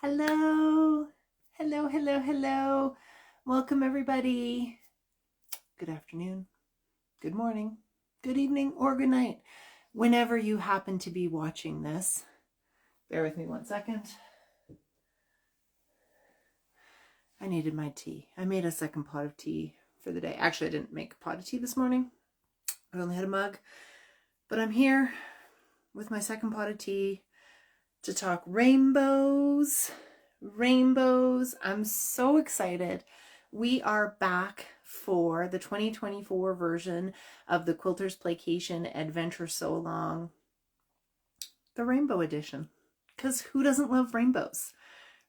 Hello, hello, hello, hello. Welcome everybody. Good afternoon, good morning, good evening, or good night, whenever you happen to be watching this. Bear with me one second. I needed my tea. I made a second pot of tea for the day. Actually, I didn't make a pot of tea this morning. I only had a mug, but I'm here with my second pot of tea to talk rainbows. I'm so excited. We are back for the 2024 version of the Quilters Playcation Adventure Sewalong, the Rainbow Edition. Because who doesn't love rainbows,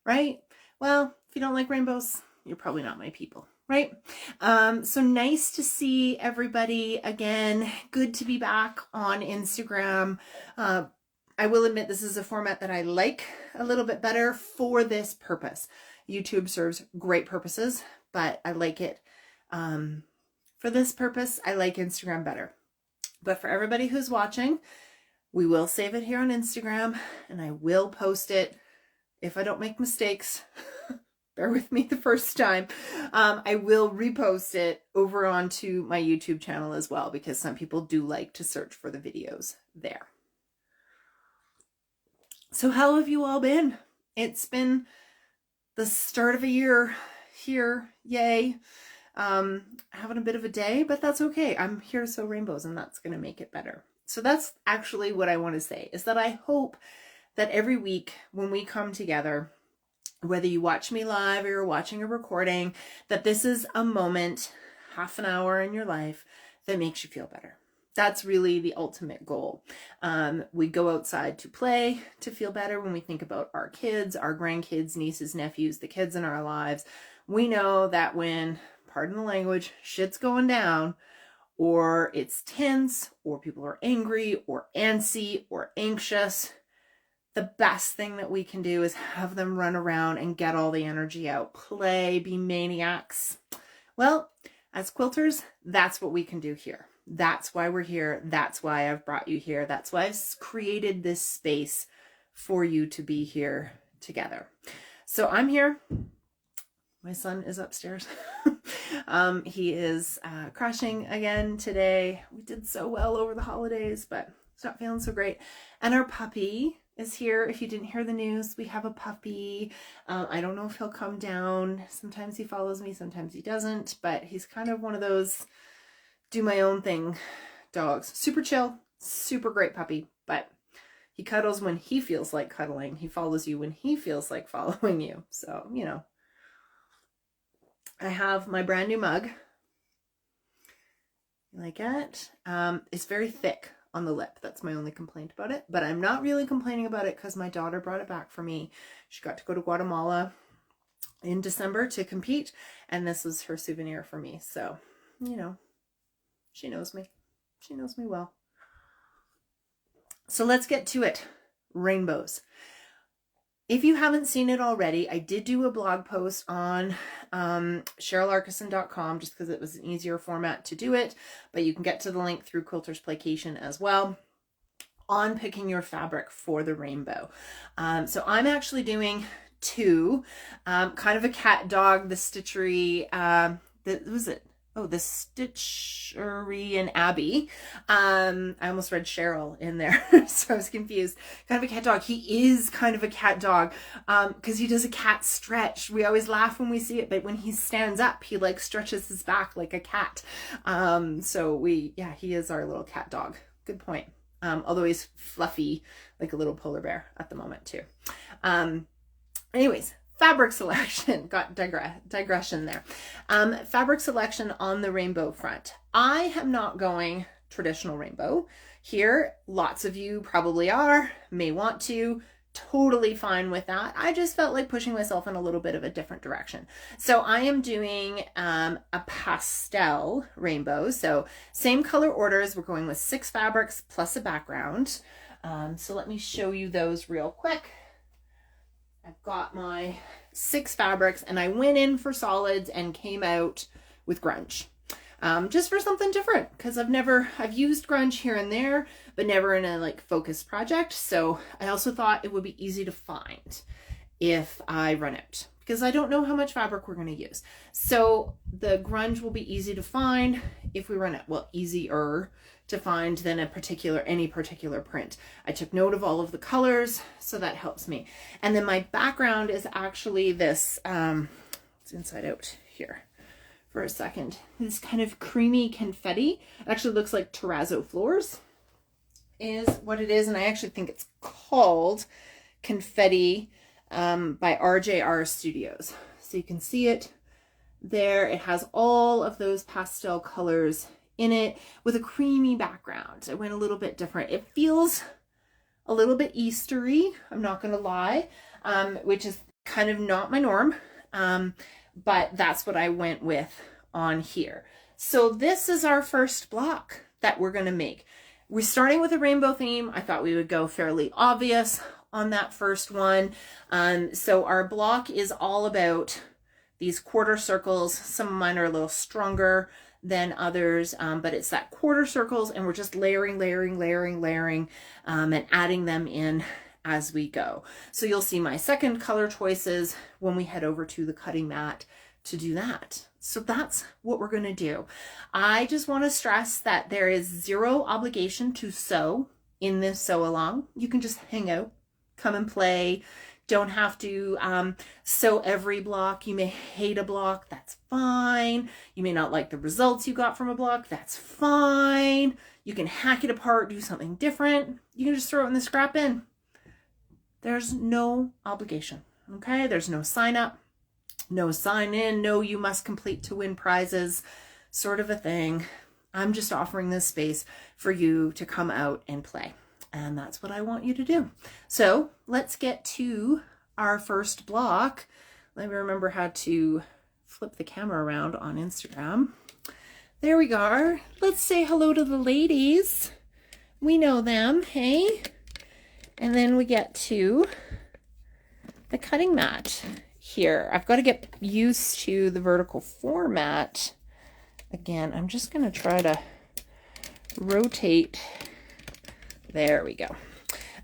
right? Well, if you don't like rainbows, you're probably not my people, right? So nice to see everybody again. Good to be back on Instagram. I will admit this is a format that I like a little bit better for this purpose. YouTube serves great purposes, but I like it for this purpose. I like Instagram better. But for everybody who's watching, we will save it here on Instagram and I will post it if I don't make mistakes. Bear with me the first time. I will repost it over onto my YouTube channel as well because some people do like to search for the videos there. So how have you all been? It's been the start of a year here, yay. Having a bit of a day, but that's okay. I'm here to sew rainbows and that's going to make it better. So that's actually what I want to say, is that I hope that every week when we come together, whether you watch me live or you're watching a recording, that this is a moment, half an hour in your life that makes you feel better. That's really the ultimate goal. We go outside to play, to feel better. When we think about our kids, our grandkids, nieces, nephews, the kids in our lives, we know that when, pardon the language, shit's going down, or it's tense, or people are angry, or antsy, or anxious, the best thing that we can do is have them run around and get all the energy out, play, be maniacs. Well, as quilters, that's what we can do here. That's why we're here. That's why I've brought you here. That's why I've created this space for you to be here together. So I'm here. My son is upstairs. He is crashing again today. We did so well over the holidays, but it's not feeling so great. And our puppy is here. If you didn't hear the news, we have a puppy. I don't know if he'll come down. Sometimes he follows me, sometimes he doesn't, but he's kind of one of those do my own thing dogs. Super chill, super great puppy, but he cuddles when he feels like cuddling. He follows you when he feels like following you. So, you know, I have my brand new mug. You like it? It's very thick on the lip. That's my only complaint about it, but I'm not really complaining about it because my daughter brought it back for me. She got to go to Guatemala in December to compete, and this was her souvenir for me. So, you know, she knows me. She knows me well. So let's get to it. Rainbows. If you haven't seen it already, I did do a blog post on CherylArkison.com just because it was an easier format to do it, but you can get to the link through Quilters Playcation as well on picking your fabric for the rainbow. So I'm actually doing two, kind of a cat dog, the stitchery, the Stitchery and Abby. I almost read Cheryl in there, so I was confused. Kind of a cat dog. He is kind of a cat dog because he does a cat stretch. We always laugh when we see it, but when he stands up, he like stretches his back like a cat. He is our little cat dog. Good point. Although he's fluffy like a little polar bear at the moment too. Anyways, fabric selection, got digression there. Fabric selection on the rainbow front. I am not going traditional rainbow here. Lots of you probably are, may want to, totally fine with that. I just felt like pushing myself in a little bit of a different direction. So I am doing a pastel rainbow. So same color orders, we're going with 6 fabrics plus a background. So let me show you those real quick. I've got my 6 fabrics and I went in for solids and came out with grunge. Just for something different because I've used grunge here and there, but never in a like focused project. So I also thought it would be easy to find. if I run out, because I don't know how much fabric we're going to use. So the grunge will be easy to find if we run out. Well, easier to find than any particular print. I took note of all of the colors, so that helps me. And then my background is actually this, it's inside out here for a second. This kind of creamy confetti. It actually looks like terrazzo floors is what it is. And I actually think it's called Confetti by RJR Studios. So you can see it there. It has all of those pastel colors in it with a creamy background. It went a little bit different. It feels a little bit Eastery, I'm not gonna lie, which is kind of not my norm, but that's what I went with on here. So this is our first block that we're gonna make. We're starting with a rainbow theme. I thought we would go fairly obvious on that first one. So our block is all about these quarter circles. Some of mine are a little stronger than others, but it's that quarter circles, and we're just layering, and adding them in as we go. So you'll see my second color choices when we head over to the cutting mat to do that. So that's what we're gonna do. I just wanna stress that there is zero obligation to sew in this sew along. You can just hang out, come and play. Don't have to sew every block. You may hate a block, that's fine. You may not like the results you got from a block, that's fine. You can hack it apart, do something different. You can just throw it in the scrap bin. There's no obligation, okay? There's no sign up, no sign in, no you must complete to win prizes, sort of a thing. I'm just offering this space for you to come out and play. And that's what I want you to do. So let's get to our first block. Let me remember how to flip the camera around on Instagram. There we go. Let's say hello to the ladies. We know them, hey? And then we get to the cutting mat here. I've got to get used to the vertical format. Again, I'm just going to try to rotate. There we go.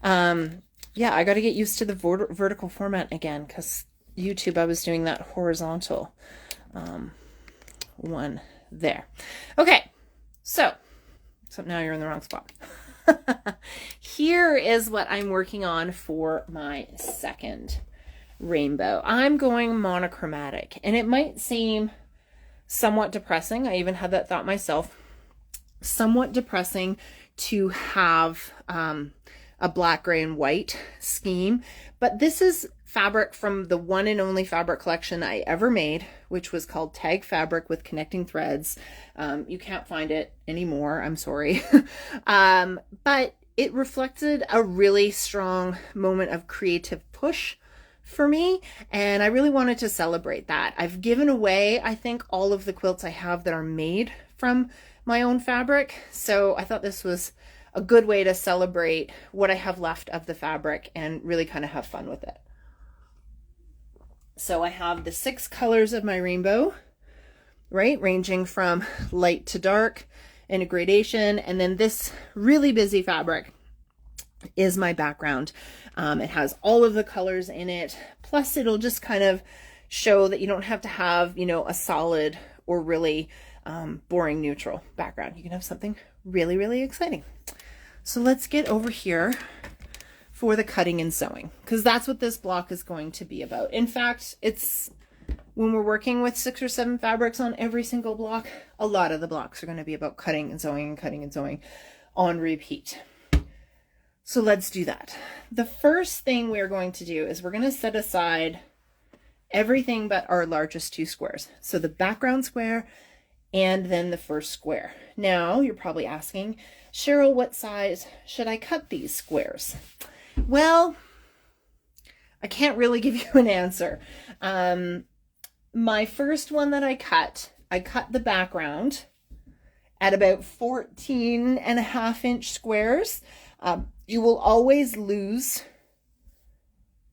Yeah, I got to get used to the vertical format again, because YouTube, I was doing that horizontal one there. Okay, so now you're in the wrong spot. Here is what I'm working on for my second rainbow. I'm going monochromatic, and it might seem somewhat depressing. I even had that thought myself. Somewhat depressing to have a black, gray, and white scheme, but this is fabric from the one and only fabric collection I ever made, which was called Tag Fabric with Connecting Threads. You can't find it anymore, I'm sorry. But it reflected a really strong moment of creative push for me, and I really wanted to celebrate that. I've given away, I think, all of the quilts I have that are made from my own fabric, so I thought this was a good way to celebrate what I have left of the fabric and really kind of have fun with it. So I have the 6 colors of my rainbow, right, ranging from light to dark in a gradation, and then this really busy fabric is my background. It has all of the colors in it, plus it'll just kind of show that you don't have to have, you know, a solid or really boring neutral background. You can have something really, really exciting. So let's get over here for the cutting and sewing, because that's what this block is going to be about. In fact, it's when we're working with 6 or 7 fabrics on every single block, a lot of the blocks are going to be about cutting and sewing and cutting and sewing on repeat. So let's do that. The first thing we're going to do is we're going to set aside everything but our largest 2 squares. So the background square and then the first square. Now you're probably asking, Cheryl, what size should I cut these squares? Well, I can't really give you an answer. My first one that I cut the background at about 14.5-inch squares. You will always lose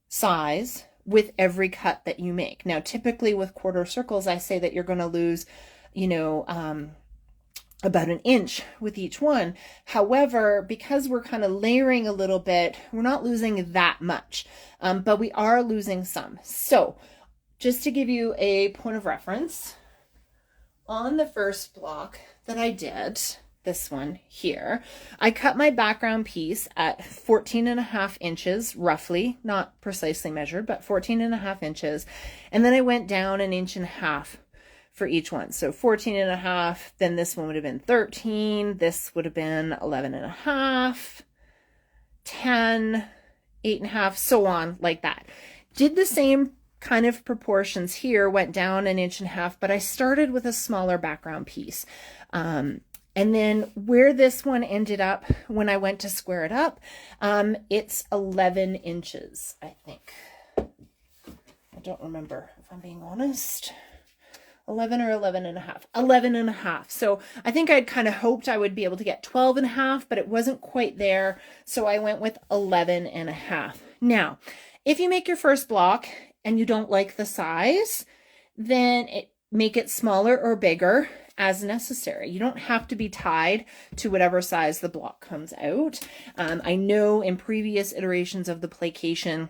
size with every cut that you make. Now, typically with quarter circles, I say that you're going to lose, you know, about an inch with each one. However, because we're kind of layering a little bit, we're not losing that much, but we are losing some. So just to give you a point of reference, on the first block that I did, this one here, I cut my background piece at 14.5 inches, roughly, not precisely measured, but 14.5 inches. And then I went down 1.5 inches for each one. So 14.5, then this one would have been 13, this would have been 11.5, 10, 8.5, so on, like that. Did the same kind of proportions here, went down 1.5 inches, but I started with a smaller background piece. And then where this one ended up when I went to square it up, it's 11 inches, I think. I don't remember, if I'm being honest. 11 or 11.5, 11.5. So I think I'd kind of hoped I would be able to get 12.5, but it wasn't quite there. So I went with 11.5. Now, if you make your first block and you don't like the size, then make it smaller or bigger as necessary. You don't have to be tied to whatever size the block comes out. I know in previous iterations of the Playcation,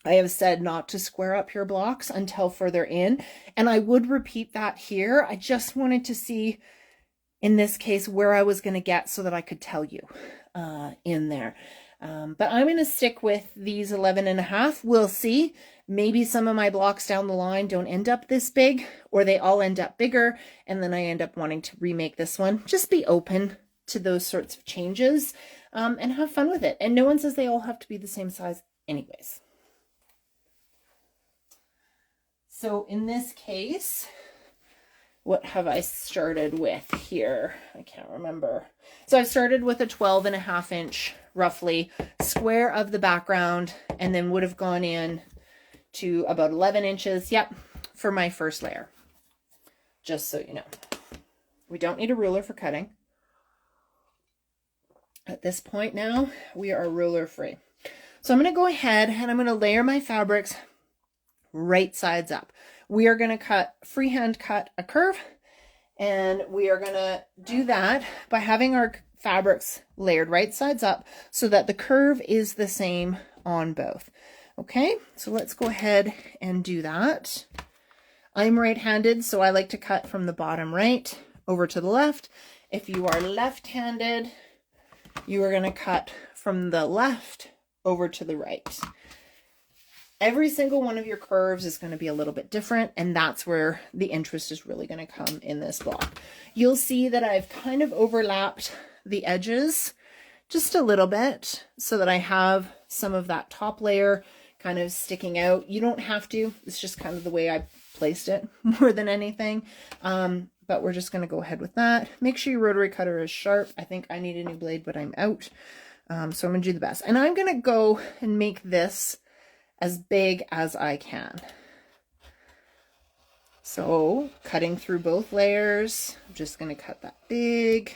I have said not to square up your blocks until further in, and I would repeat that here. I just wanted to see, in this case, where I was going to get so that I could tell you in there. But I'm going to stick with these 11.5. We'll see. Maybe some of my blocks down the line don't end up this big, or they all end up bigger, and then I end up wanting to remake this one. Just be open to those sorts of changes and have fun with it. And no one says they all have to be the same size anyways. So in this case, what have I started with here? I can't remember. So I started with a 12.5 inch, roughly, square of the background, and then would have gone in to about 11 inches. Yep, for my first layer. Just so you know. We don't need a ruler for cutting. At this point now, we are ruler free. So I'm going to go ahead and I'm going to layer my fabrics right sides up. We are going to freehand cut a curve, and we are going to do that by having our fabrics layered right sides up so that the curve is the same on both. Okay, so let's go ahead and do that. I'm right-handed, so I like to cut from the bottom right over to the left. If you are left-handed, you are going to cut from the left over to the right. Every single one of your curves is going to be a little bit different, and that's where the interest is really going to come in this block. You'll see that I've kind of overlapped the edges just a little bit so that I have some of that top layer kind of sticking out. You don't have to. It's just kind of the way I placed it more than anything. But we're just going to go ahead with that. Make sure your rotary cutter is sharp. I think I need a new blade, but I'm out. So I'm going to do the best. And I'm going to go and make this as big as I can. So cutting through both layers, I'm just going to cut that big,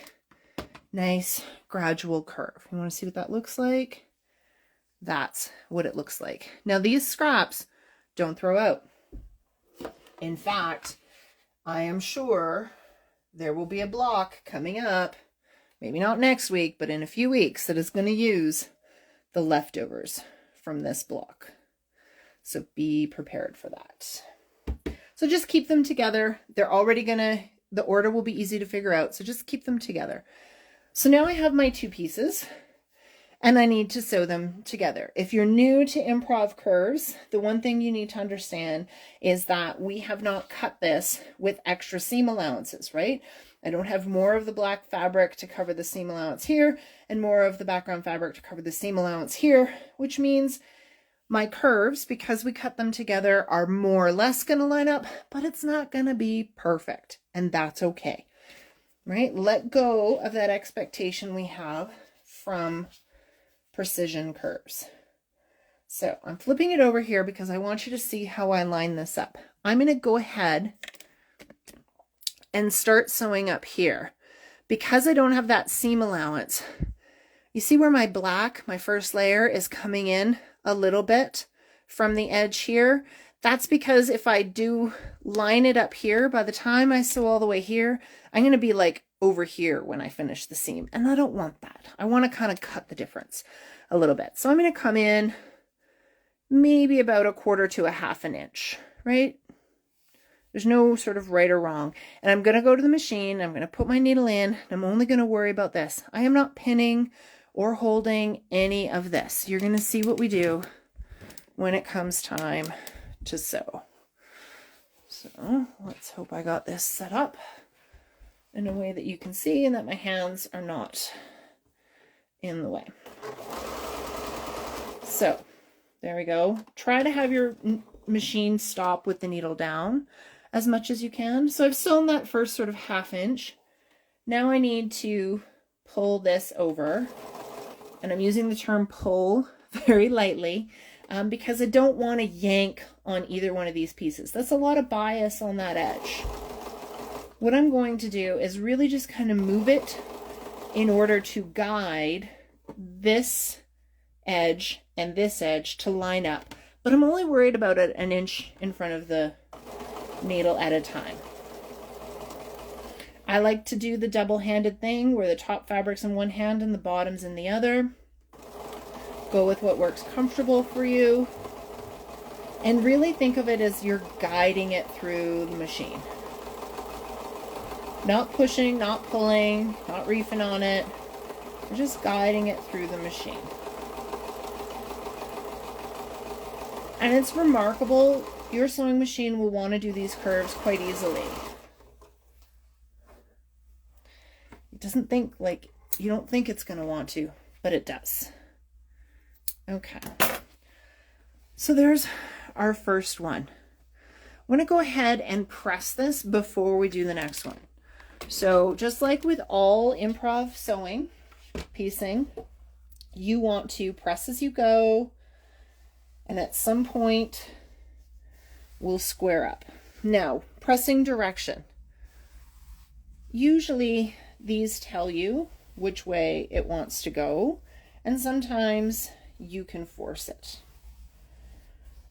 nice, gradual curve. You want to see what that looks like? That's what it looks like. Now these scraps don't throw out. In fact, I am sure there will be a block coming up, maybe not next week, but in a few weeks, that is going to use the leftovers from this block. So be prepared for that. So just keep them together. They're already the order will be easy to figure out. So just keep them together. So now I have my two pieces and I need to sew them together. If you're new to improv curves, the one thing you need to understand is that we have not cut this with extra seam allowances, right? I don't have more of the black fabric to cover the seam allowance here and more of the background fabric to cover the seam allowance here, which means my curves, because we cut them together, are more or less going to line up, but it's not going to be perfect, and that's okay, right? Let go of that expectation we have from precision curves. So I'm flipping it over here because I want you to see how I line this up. I'm going to go ahead and start sewing up here. Because I don't have that seam allowance, you see where my black, my first layer, is coming in a little bit from the edge here. That's because if I do line it up here, by the time I sew all the way here, I'm going to be like over here when I finish the seam. And I don't want that. I want to kind of cut the difference a little bit. So I'm going to come in maybe about 1/4 to 1/2 inch, right? There's no sort of right or wrong. And I'm going to go to the machine. I'm going to put my needle in. And I'm only going to worry about this. I am not pinning or holding any of this. You're going to see what we do when it comes time to sew. So let's hope I got this set up in a way that you can see and that my hands are not in the way. So there we go. Try to have your machine stop with the needle down as much as you can. So I've sewn that first sort of 1/2 inch. Now I need to pull this over, and I'm using the term pull very lightly because I don't want to yank on either one of these pieces. That's a lot of bias on that edge. What I'm going to do is really just kind of move it in order to guide this edge and this edge to line up. But I'm only worried about it 1 inch in front of the needle at a time. I like to do the double-handed thing where the top fabric's in one hand and the bottom's in the other. Go with what works comfortable for you. And really think of it as you're guiding it through the machine. Not pushing, not pulling, not reefing on it. You're just guiding it through the machine. And it's remarkable, your sewing machine will want to do these curves quite easily. It doesn't think like, you don't think it's going to want to, but it does. Okay. So there's our first one. I'm going to go ahead and press this before we do the next one. So just like with all improv sewing, piecing, you want to press as you go, and at some point we'll square up. Now, pressing direction. Usually these tell you which way it wants to go, and sometimes you can force it.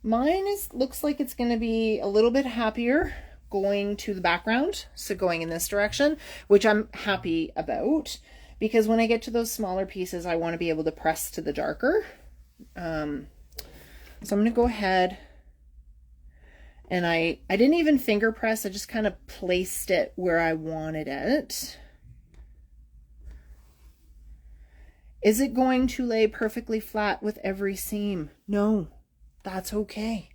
Mine looks like it's going to be a little bit happier going to the background, so going in this direction, which I'm happy about, because when I get to those smaller pieces, I want to be able to press to the darker. So I'm going to go ahead, and I didn't even finger press, I just kind of placed it where I wanted it. Is it going to lay perfectly flat with every seam? No, that's okay.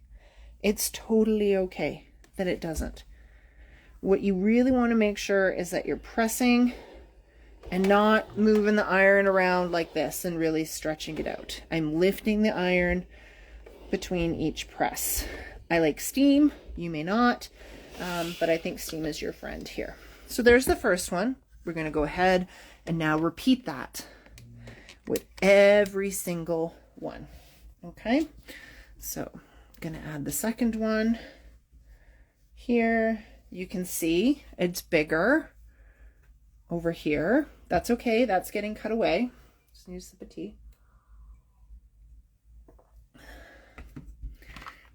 It's totally okay that it doesn't. What you really want to make sure is that you're pressing and not moving the iron around like this and really stretching it out. I'm lifting the iron between each press. I like steam, you may not, but I think steam is your friend here. So there's the first one. We're going to go ahead and now repeat that with every single one. Okay, so I'm going to add the second one here. You can see it's bigger over here. That's okay, that's getting cut away. Just use the petite.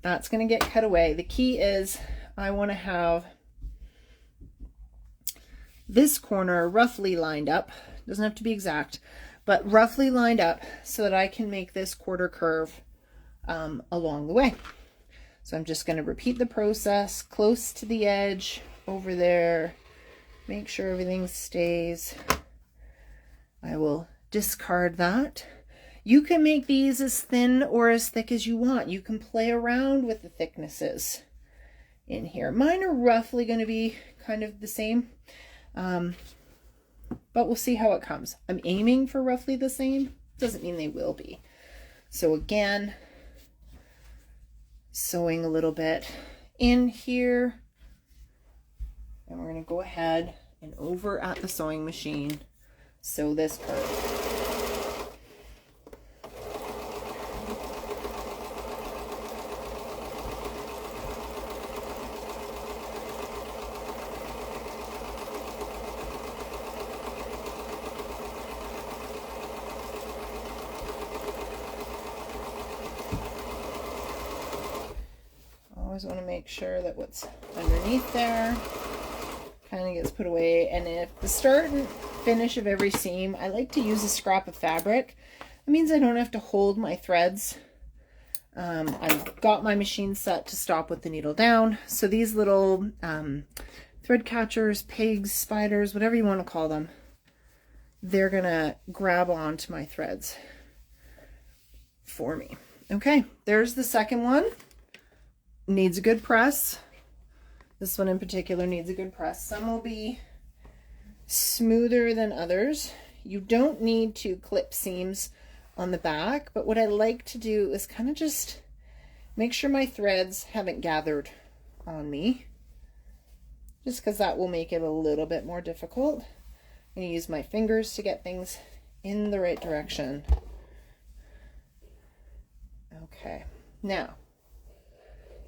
That's going to get cut away. The key is I want to have this corner roughly lined up. Doesn't have to be exact, but roughly lined up so that I can make this quarter curve along the way. So I'm just going to repeat the process close to the edge over there. Make sure everything stays. I will discard that. You can make these as thin or as thick as you want. You can play around with the thicknesses in here. Mine are roughly going to be kind of the same, but we'll see how it comes. I'm aiming for roughly the same. Doesn't mean they will be. So again, sewing a little bit in here, and we're going to go ahead and over at the sewing machine sew this curve. always want to make sure that what's underneath there kind of gets put away. And if the start and finish of every seam, I like to use a scrap of fabric. It means I don't have to hold my threads. I've got my machine set to stop with the needle down. So these little thread catchers, pigs, spiders, whatever you want to call them, they're gonna grab onto my threads for me. Okay, there's the second one. Needs a good press. This one in particular needs a good press. Some will be smoother than others. You don't need to clip seams on the back, but what I like to do is kind of just make sure my threads haven't gathered on me, just because that will make it a little bit more difficult. I'm going to use my fingers to get things in the right direction. Okay, now,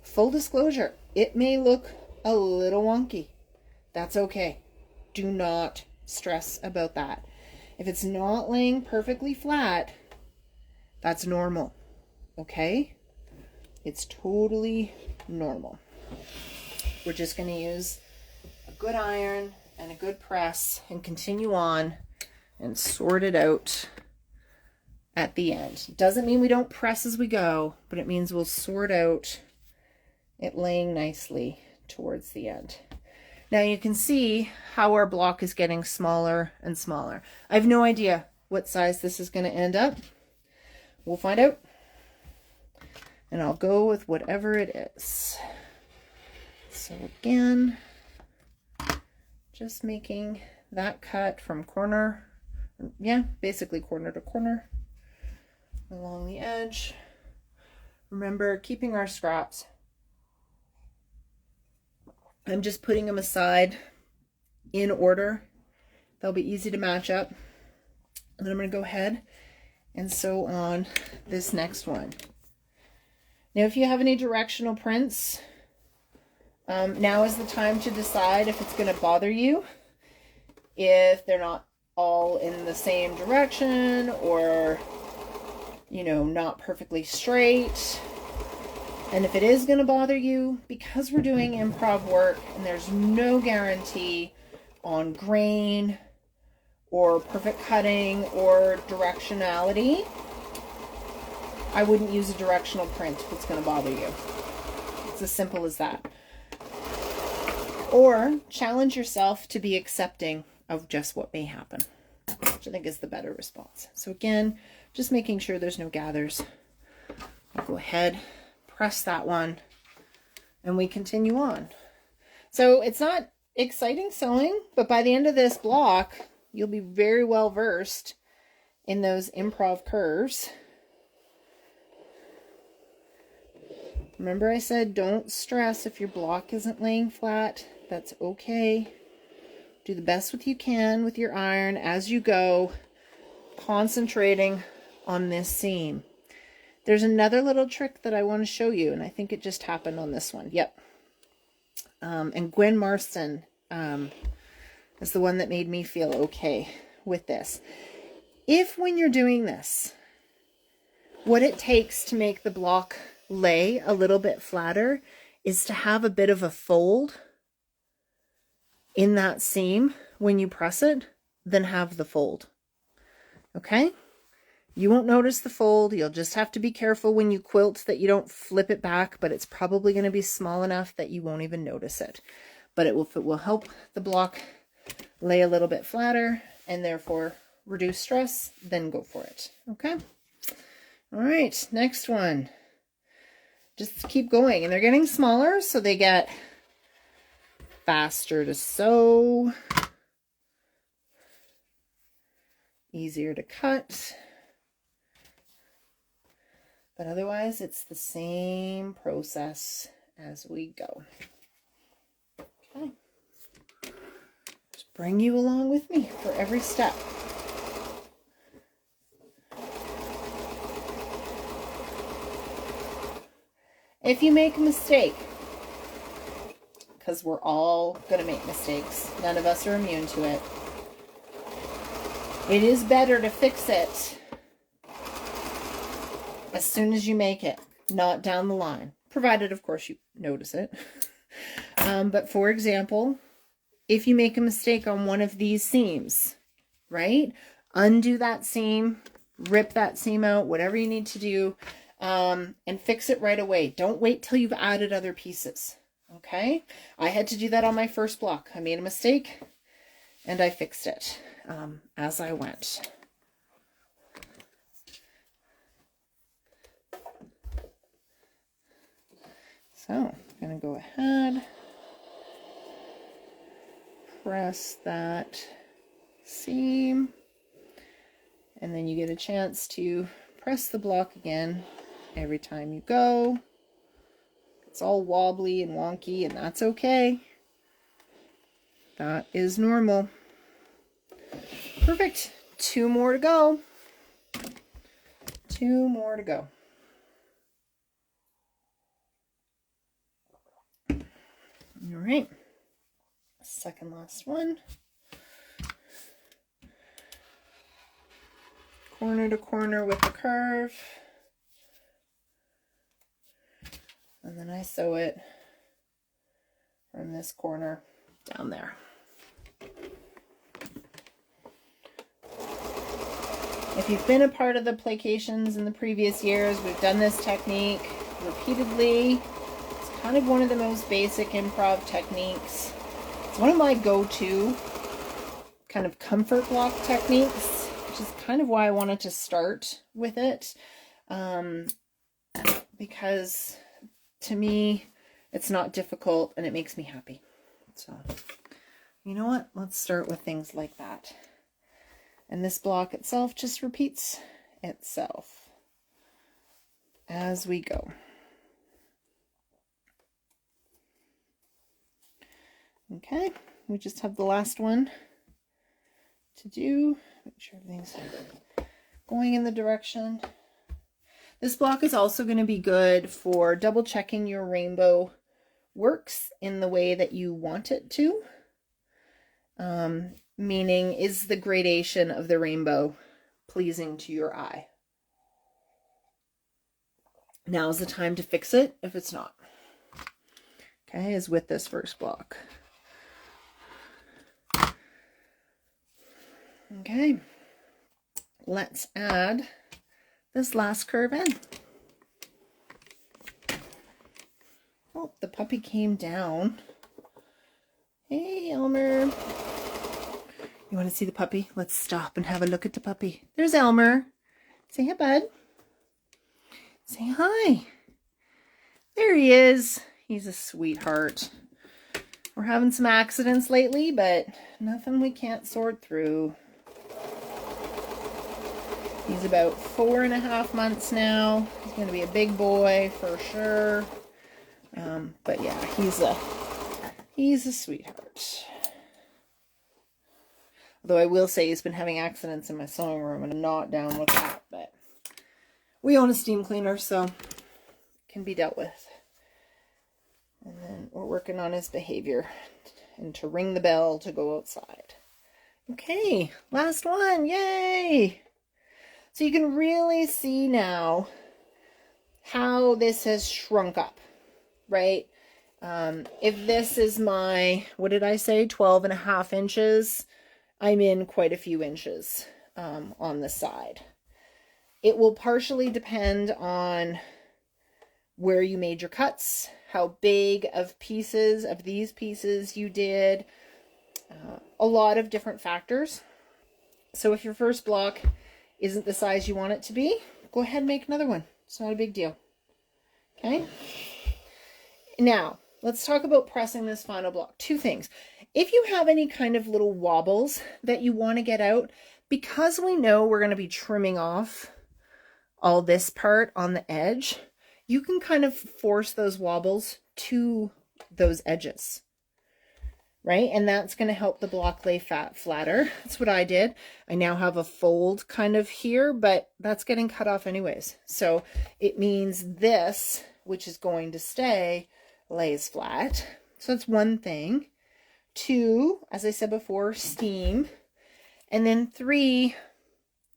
full disclosure, it may look a little wonky. That's okay. Do not stress about that. If it's not laying perfectly flat, that's normal, okay? It's totally normal. We're just going to use a good iron and a good press and continue on and sort it out at the end. Doesn't mean we don't press as we go, but it means we'll sort out it laying nicely towards the end. Now you can see how our block is getting smaller and smaller. I have no idea what size this is going to end up. We'll find out. And I'll go with whatever it is. So again, just making that cut from corner, yeah, basically corner to corner along the edge. Remember, keeping our scraps. I'm just putting them aside in order. They'll be easy to match up. And then I'm going to go ahead and sew on this next one. Now, if you have any directional prints, now is the time to decide if it's going to bother you, if they're not all in the same direction, or, you know, not perfectly straight. And if it is going to bother you, because we're doing improv work and there's no guarantee on grain or perfect cutting or directionality, I wouldn't use a directional print if it's going to bother you. It's as simple as that. Or challenge yourself to be accepting of just what may happen, which I think is the better response. So again, just making sure there's no gathers. I'll go ahead, press that one, and we continue on. So it's not exciting sewing, but by the end of this block, you'll be very well versed in those improv curves. Remember I said don't stress if your block isn't laying flat. That's okay. Do the best with you can with your iron as you go, concentrating on this seam. There's another little trick that I want to show you, and I think it just happened on this one. Yep. And Gwen Marston is the one that made me feel okay with this. If when you're doing this, what it takes to make the block lay a little bit flatter is to have a bit of a fold in that seam when you press it, then have the fold. Okay? You won't notice the fold. You'll just have to be careful when you quilt that you don't flip it back, but it's probably going to be small enough that you won't even notice it. But it will help the block lay a little bit flatter and therefore reduce stress, then go for it. Okay? All right, next one. Just keep going, and they're getting smaller, so they get faster to sew, easier to cut, but otherwise it's the same process as we go. Okay, just bring you along with me for every step. If you make a mistake, because we're all going to make mistakes, none of us are immune to it, it is better to fix it as soon as you make it, not down the line. provided, of course, you notice it. But for example, if you make a mistake on one of these seams, right? Undo that seam, rip that seam out, whatever you need to do, and fix it right away. Don't wait till you've added other pieces, okay? I had to do that on my first block. I made a mistake and I fixed it as I went. So I'm going to go ahead, press that seam, and then you get a chance to press the block again every time you go. It's all wobbly and wonky, and that's okay. That is normal. Perfect. 2 more to go. 2 more to go. All right. Second last one. Corner to corner with the curve. And then I sew it from this corner down there. If you've been a part of the Playcations in the previous years, we've done this technique repeatedly. It's kind of one of the most basic improv techniques. It's one of my go-to kind of comfort block techniques, which is kind of why I wanted to start with it. Because to me, it's not difficult and it makes me happy. So, you know what? Let's start with things like that. And this block itself just repeats itself as we go. Okay, we just have the last one to do. Make sure everything's going in the direction. This block is also going to be good for double checking your rainbow works in the way that you want it to. Meaning, is the gradation of the rainbow pleasing to your eye? Now's the time to fix it if it's not. Okay, as with this first block. Okay, let's add this last curve in. Oh, the puppy came down. Hey, Elmer. You want to see the puppy? Let's stop and have a look at the puppy. There's Elmer. Say hi, bud. Say hi. There he is. He's a sweetheart. We're having some accidents lately, but nothing we can't sort through. He's about 4.5 months now. He's going to be a big boy for sure. But yeah, he's a sweetheart. Although I will say he's been having accidents in my sewing room, and I'm not down with that. But we own a steam cleaner, so it can be dealt with. And then we're working on his behavior and to ring the bell to go outside. Okay, last one. Yay! So you can really see now how this has shrunk up, right? If this is my, what did I say, 12.5 inches, I'm in quite a few inches on the side. It will partially depend on where you made your cuts, how big of pieces of these pieces you did, a lot of different factors. So if your first block isn't the size you want it to be, go ahead and make another one. It's not a big deal. Okay? Now, let's talk about pressing this final block. 2 things. If you have any kind of little wobbles that you want to get out, because we know we're going to be trimming off all this part on the edge, you can kind of force those wobbles to those edges, right? And that's going to help the block lay flatter. That's what I did. I now have a fold kind of here, but that's getting cut off anyways. So it means this, which is going to stay, lays flat. So that's one thing. 2, as I said before, steam. And then 3,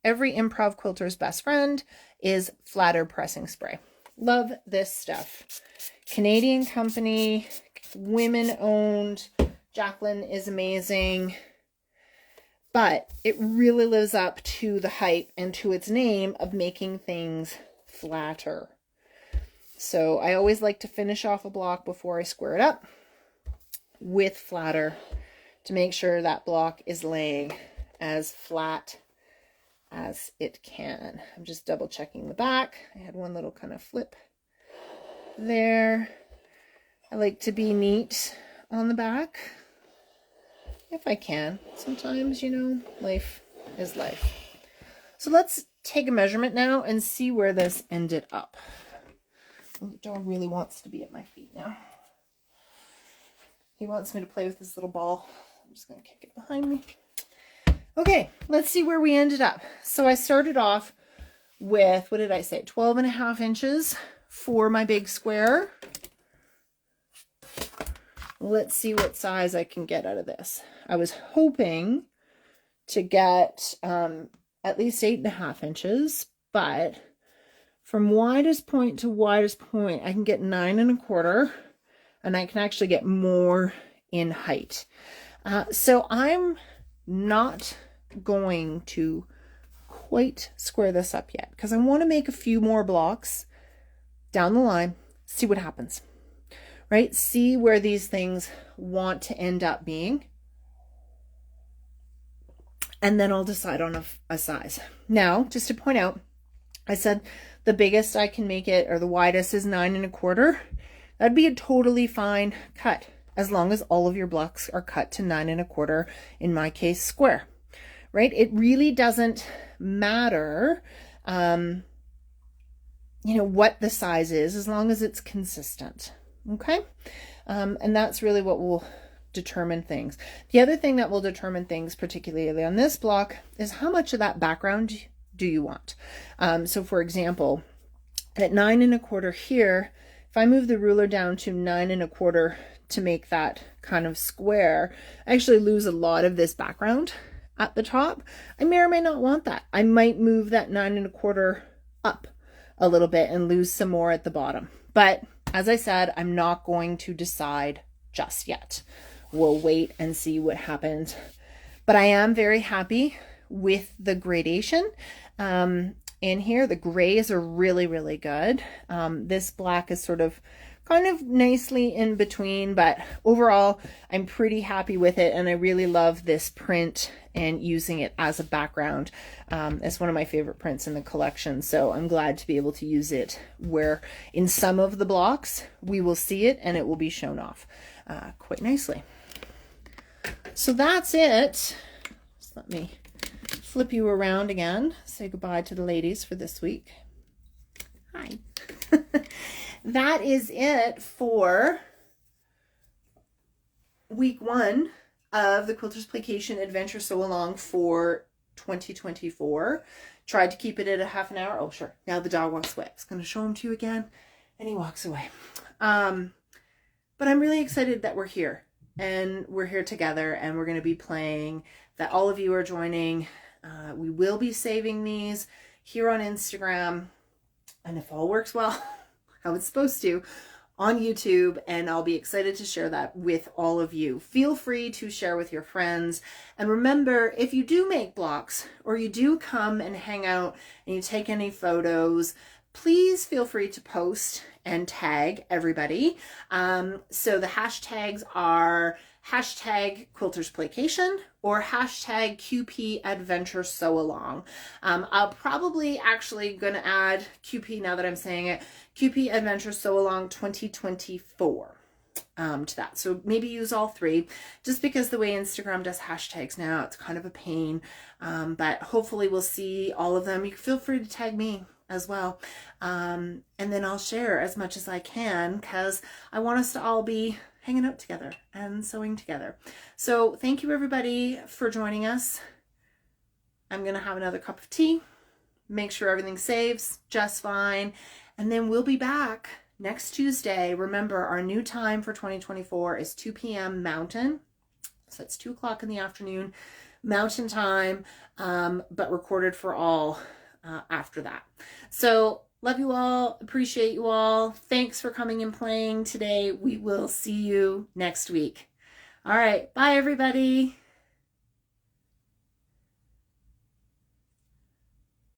every improv quilter's best friend is flatter pressing spray. Love this stuff. Canadian company, women owned. Jacqueline is amazing. But it really lives up to the hype and to its name of making things flatter. So I always like to finish off a block before I square it up with flatter to make sure that block is laying as flat as it can. I'm just double checking the back. I had one little kind of flip there. I like to be neat on the back if I can. Sometimes, you know, life is life. So let's take a measurement now and see where this ended up. The dog really wants to be at my feet now. He wants me to play with this little ball. I'm just going to kick it behind me. Okay, let's see where we ended up. So I started off with, what did I say, 12.5 inches for my big square. Let's see what size I can get out of this. I was hoping to get at least 8.5 inches, but from widest point to widest point, I can get 9.25, and I can actually get more in height. So I'm not going to quite square this up yet because I want to make a few more blocks down the line, see what happens, right? See where these things want to end up being. And then I'll decide on a size. Now, just to point out, I said the biggest I can make it, or the widest, is 9.25. That'd be a totally fine cut, as long as all of your blocks are cut to 9.25, in my case, square, right? It really doesn't matter, you know, what the size is, as long as it's consistent, okay? And that's really what will determine things. The other thing that will determine things, particularly on this block, is how much of that background do you want? So for example, at 9.25 here, if I move the ruler down to 9.25 to make that kind of square, I actually lose a lot of this background at the top. I may or may not want that. I might move that 9.25 up a little bit and lose some more at the bottom. But as I said, I'm not going to decide just yet. We'll wait and see what happens. But I am very happy with the gradation in here. The grays are really, really good. This black is sort of kind of nicely in between, but overall I'm pretty happy with it, and I really love this print and using it as a background. It's one of my favorite prints in the collection, so I'm glad to be able to use it where in some of the blocks we will see it and it will be shown off quite nicely. So that's it. Just let me flip you around again. Say goodbye to the ladies for this week. Hi. That is it for week 1 of the Quilters Playcation Adventure Sewalong for 2024. Tried to keep it at a half an hour. Oh, sure. Now the dog walks away. I was going to show him to you again, and he walks away. But I'm really excited that we're here, and we're here together, and we're going to be playing, that all of you are joining. We will be saving these here on Instagram, and if all works well, how it's supposed to, on YouTube, and I'll be excited to share that with all of you. Feel free to share with your friends, and remember, if you do make blocks or you do come and hang out and you take any photos, please feel free to post and tag everybody. So the hashtags are hashtag Quilters Playcation or hashtag QP Adventure Sewalong. I'll probably actually going to add QP, now that I'm saying it, QP Adventure Sewalong 2024 to that. So maybe use all 3, just because the way Instagram does hashtags now, it's kind of a pain. But hopefully we'll see all of them. You can feel free to tag me as well. And then I'll share as much as I can, because I want us to all be hanging out together and sewing together. So thank you everybody for joining us. I'm going to have another cup of tea, make sure everything saves just fine, and then we'll be back next Tuesday. Remember, our new time for 2024 is 2 p.m. Mountain. So it's 2 o'clock in the afternoon Mountain time, but recorded for all after that. So Love you all. Appreciate you all. Thanks for coming and playing today. We will see you next week. All right. Bye, everybody.